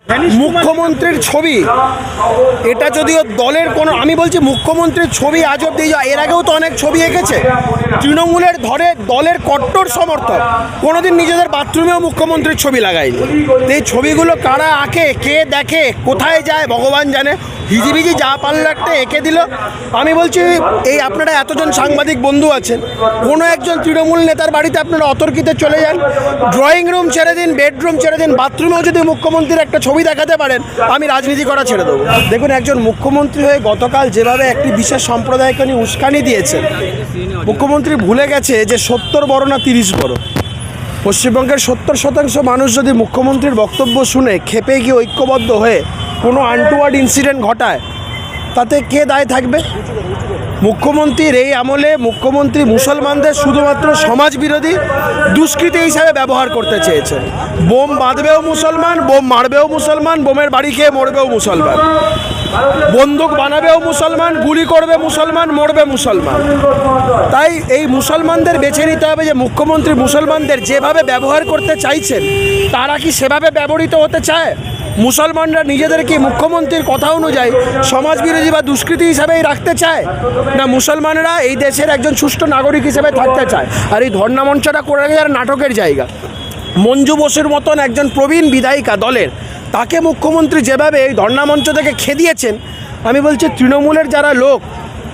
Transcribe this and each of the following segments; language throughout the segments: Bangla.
মুখ্যমন্ত্রীর ছবি এটা যদিও দলের কোনো, আমি বলছি মুখ্যমন্ত্রীর ছবি আজ অব্দি, এর আগেও তো অনেক ছবি এঁকেছে তৃণমূলের ধরে দলের কট্টর সমর্থক, কোনোদিন নিজেদের বাথরুমেও মুখ্যমন্ত্রীর ছবি লাগায়নি। এই ছবিগুলো কারা আঁকে, কে দেখে, কোথায় যায় ভগবান জানে। হিজিবিজি যা পারল একটা এঁকে দিল। আমি বলছি এই আপনারা এতজন সাংবাদিক বন্ধু আছেন, কোনো একজন তৃণমূল নেতার বাড়িতে আপনারা অতর্কিতে চলে যান, ড্রয়িং রুম ছেড়ে দিন, বেডরুম ছেড়ে দিন, বাথরুমেও যদি মুখ্যমন্ত্রীর একটা ছবি দেখাতে পারেন আমি রাজনীতি করা ছেড়ে দেবো। দেখুন, একজন মুখ্যমন্ত্রী হয়ে গতকাল যেভাবে একটি বিশেষ সম্প্রদায়কে নিয়ে উস্কানি দিয়েছেন, মুখ্যমন্ত্রী ভুলে গেছে যে 70 বড় না 30 বড়। পশ্চিমবঙ্গের 70% মানুষ যদি মুখ্যমন্ত্রীর বক্তব্য শুনে ক্ষেপে গিয়ে ঐক্যবদ্ধ হয়ে কোনো আনটুয়ার্ড ইনসিডেন্ট ঘটায়, তাতে কে দায় থাকবে? মুখ্যমন্ত্রীর এই আমলে মুখ্যমন্ত্রী মুসলমানদের শুধুমাত্র সমাজ বিরোধী দুষ্কৃতী হিসাবে ব্যবহার করতে চেয়েছেন। বোম বাঁধবেও মুসলমান, বোম মারবেও মুসলমান, বোমের বাড়ি খেয়ে মরবেও মুসলমান, বন্দুক বানাবেও মুসলমান, গুলি করবে মুসলমান, মরবে মুসলমান। তাই এই মুসলমানদের বেছে নিতে হবে যে মুখ্যমন্ত্রী মুসলমানদের যেভাবে ব্যবহার করতে চাইছেন তারা কি সেভাবে ব্যবহৃত হতে চায়? মুসলমানরা নিজেদেরকে মুখ্যমন্ত্রীর কথা অনুযায়ী সমাজবিরোধী বা দুষ্কৃতী হিসাবেই রাখতে চায়, না মুসলমানরা এই দেশের একজন সুষ্ঠু নাগরিক হিসেবে থাকতে চায়? আর এই ধর্ণা মঞ্চটা করে যারা নাটকের জায়গা, মঞ্জু বসুর মতন একজন প্রবীণ বিধায়িকা দলের, তাকে মুখ্যমন্ত্রী যেভাবে এই ধর্ণা মঞ্চ থেকে খেদিয়েছেন, আমি বলছি তৃণমূলের যারা লোক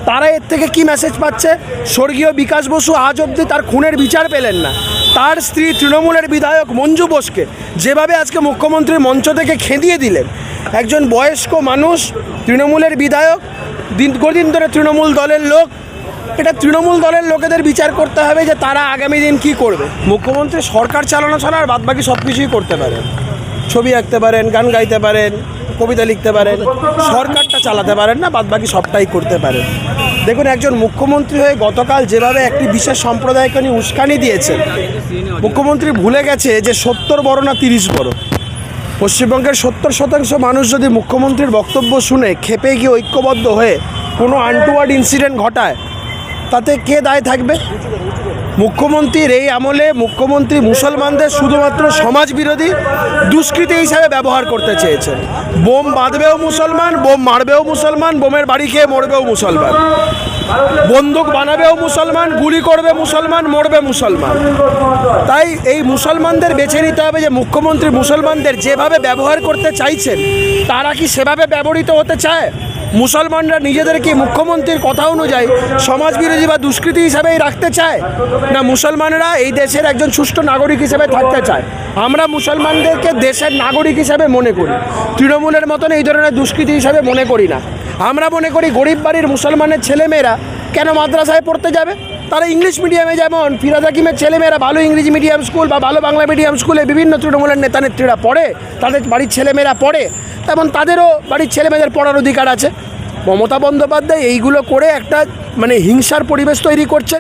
তারা এর থেকে কি মেসেজ পাচ্ছে? স্বর্গীয় বিকাশ বসু আজ অবধি তার খুনের বিচার পেলেন না, তার স্ত্রী তৃণমূলের বিধায়ক মঞ্জু বোসকে যেভাবে আজকে মুখ্যমন্ত্রীর মঞ্চ থেকে খেদিয়ে দিলেন। একজন বয়স্ক মানুষ, তৃণমূলের বিধায়ক, দীর্ঘদিন ধরে তৃণমূল দলের লোক, এটা তৃণমূল দলের লোকেদের বিচার করতে হবে যে তারা আগামী দিন কি করবে। মুখ্যমন্ত্রী সরকার চালানো ছাড়া আর বাদবাকি সব কিছুই করতে পারেন, ছবি আঁকতে পারেন, গান গাইতে পারেন, কবিতা লিখতে পারেন, সরকারটা চালাতে পারেন না, বাদবাকি সবটাই করতে পারেন। দেখুন, একজন মুখ্যমন্ত্রী হয়ে গতকাল যেভাবে একটি বিশেষ সম্প্রদায়কে নিয়ে উস্কানি দিয়েছেন, মুখ্যমন্ত্রী ভুলে গেছে যে 70 বড় না 30 বড়। পশ্চিমবঙ্গের 70% মানুষ যদি মুখ্যমন্ত্রীর বক্তব্য শুনে ক্ষেপে গিয়ে ঐক্যবদ্ধ হয়ে কোনো আনটুয়ার্ড ইনসিডেন্ট ঘটায়, তাতে কে দায় থাকবে? মুখ্যমন্ত্রীর এই আমলে মুখ্যমন্ত্রী মুসলমানদের শুধুমাত্র সমাজ বিরোধী দুষ্কৃতী হিসাবে ব্যবহার করতে চেয়েছেন। বোম বাঁধবেও মুসলমান, বোম মারবেও মুসলমান, বোমের বাড়ি খেয়ে মরবেও মুসলমান, বন্দুক বানাবেও মুসলমান, গুলি করবে মুসলমান, মরবে মুসলমান। তাই এই মুসলমানদের বেছে নিতে হবে যে মুখ্যমন্ত্রী মুসলমানদের যেভাবে ব্যবহার করতে চাইছেন তারা কি সেভাবে ব্যবহৃত হতে চায়? মুসলমানরা নিজেদেরকে মুখ্যমন্ত্রীর কথা অনুযায়ী সমাজবিরোধী বা দুষ্কৃতী হিসাবেই রাখতে চায়, না মুসলমানরা এই দেশের একজন সুষ্ঠু নাগরিক হিসেবে থাকতে চায়? আমরা মুসলমানদেরকে দেশের নাগরিক হিসাবে মনে করি, তৃণমূলের মতন এই ধরনের দুষ্কৃতী হিসাবে মনে করি না। আমরা মনে করি গরিব বাড়ির মুসলমানের ছেলেমেয়েরা কেন মাদ্রাসায় পড়তে যাবে? তারা ইংলিশ মিডিয়ামে, যেমন ফিরাজ হাকিমের ছেলেমেয়েরা ভালো ইংরেজি মিডিয়াম স্কুল বা ভালো বাংলা মিডিয়াম স্কুলে বিভিন্ন তৃণমূলের নেতানেত্রীরা পড়ে, তাদের বাড়ির ছেলেমেয়েরা পড়ে, তেমন তাদেরও বাড়ির ছেলেমেয়েদের পড়ার অধিকার আছে। মমতা বন্দ্যোপাধ্যায় এইগুলো করে একটা হিংসার পরিবেশ তৈরি করছেন।